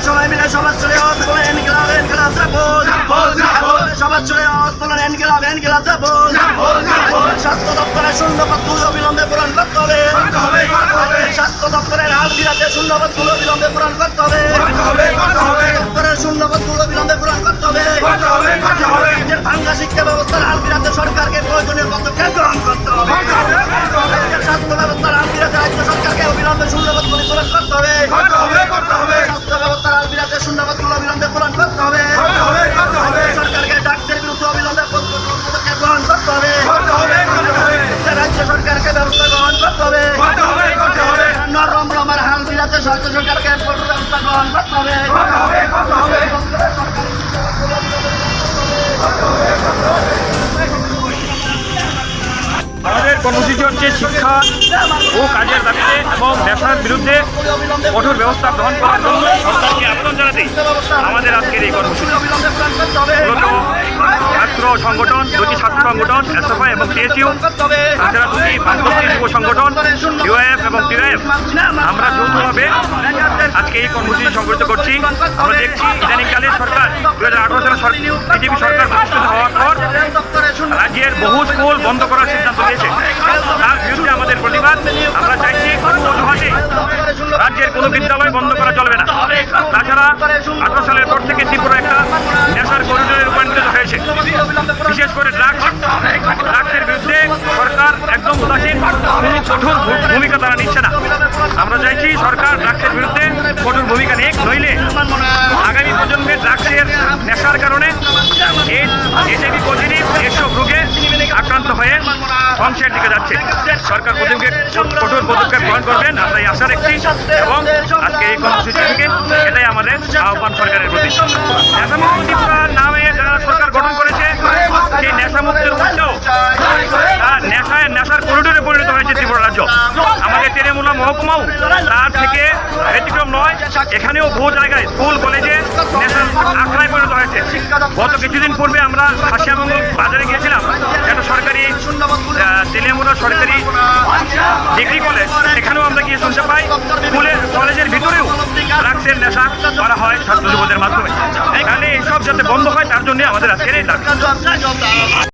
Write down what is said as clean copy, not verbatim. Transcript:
সবাই মিলে সমাজ চলে আন্দোলন ইনকিলাব ইনকিলাব জিন্দাবাদ সমাজ চলে আন্দোলন ইনকিলাব ইনকিলাব জিন্দাবাদ স্বাস্থ্য দপ্তরের শূন্যপদগুলো অবিলম্বে পূরণ করতে হবে স্বাস্থ্য দপ্তরের হাল বিরাতে শূন্যপদগুলো অবিলম্বে পূরণ করতে হবে দপ্তরের শূন্যপদগুলো অবিলম্বে পূরণ করতে হবে ভাঙ্গা শিক্ষা ব্যবস্থার হাল বিরাতে সরকারকে প্রয়োজনীয় পদক্ষেপ গ্রহণ করতে হবে স্বাস্থ্য ব্যবস্থার হাল বিরাতে রাজ্য সরকারকে অবিলম্বে শূন্যপদগুলি পূরণ করতে হবে স্বাস্থ্য ব্যবস্থার হাল বিরাতে শূন্যপদগুলো অবিলম্বে পূরণ করতে হবে সরকারকে ডাক্তারের বিরুদ্ধে অবিলম্বে পদক্ষেপ গ্রহণ করতে হবে রাজ্য সরকারকে ব্যবস্থা গ্রহণ করতে হবে নরমের হাল বিরাতে রাজ্য সরকারকে ব্যবস্থা গ্রহণ করতে হবে আমাদের কর্মসূচি হচ্ছে শিক্ষা ও কাজের দাবিতে এবং নেশার বিরুদ্ধে কঠোর ব্যবস্থা গ্রহণ করার জন্য সরকারকে আবেদন জানাতে আমাদের আজকের এই কর্মসূচি। মূলত ছাত্র সংগঠন, দুটি ছাত্র সংগঠন এসএফআই এবং টিএসইউ, তাছাড়া দুটি বামপন্থী যুব সংগঠন ইউআইএফ এবং টিআইএফ, আমরা যৌথভাবে আজকে এই কর্মসূচি সংগঠিত করছি। আমরা দেখছি ইদানিংকালে সরকার 2018 সালে বিজেপি সরকার প্রতিষ্ঠিত হওয়ার পর রাজ্যের বহু স্কুল বন্ধ করার সিদ্ধান্ত নিয়েছে। তার বিরুদ্ধে আমাদের প্রতিবাদ। আমরা চাইছি কোনো অজুহাতে রাজ্যের কোনো বিদ্যালয় বন্ধ করা চলবে না। তাছাড়া 18 সালের পর থেকে ত্রিপুরা একটা নেশার করিডোরে রূপান্তরিত হয়েছে। বিশেষ করে ড্রাগসের বিরুদ্ধে সরকার একদম উদাসীন, কোনো কঠোর ভূমিকা তারা নিচ্ছে না। আমরা চাইছি সরকার ড্রাগসের বিরুদ্ধে কঠোর ভূমিকা নিক, নইলে আগামী প্রজন্মের ড্রাগসের নেশার কারণে এইচআইভি পজিটিভ এসব রোগে আক্রান্ত হয়ে ধ্বংসের দিকে যাচ্ছে। সরকার কঠোর পদক্ষেপ গ্রহণ করবেন, আমরা এই আশা রাখছি এবং আজকে এই কর্মসূচি থেকে এটাই আমাদের আহ্বান সরকারের প্রতি। নেশামুক্ত ত্রিপুরা নামে যারা সরকার গঠন করেছে, সেই নেশামুক্তির উদ্দেশ্যেও নেশার করিডোরে পরিণত হয়েছে ত্রিপুরা রাজ্য। আমাদের তেরেমুলা মহকুমাও তার থেকে ব্যতিক্রম নয়। এখানেও বহু জায়গায় স্কুল কলেজে নেশার আখড়ায় পরিণত হয়েছে। গত কিছুদিন পূর্বে আমরা হাসিয়ামঙ্গল বাজারে গিয়েছিলাম, একটা সরকারি তেলেমুলা সরকারি ডিগ্রি কলেজ। এখানেও আমরা গিয়ে শুনতে পাই স্কুলের কলেজের ভিতরেও ড্রাগসের নেশা করা হয় ছাত্র যুবদের মাধ্যমে। এখানে এইসব যাতে বন্ধ হয় তার জন্য আমাদের আজকের এই দাবি।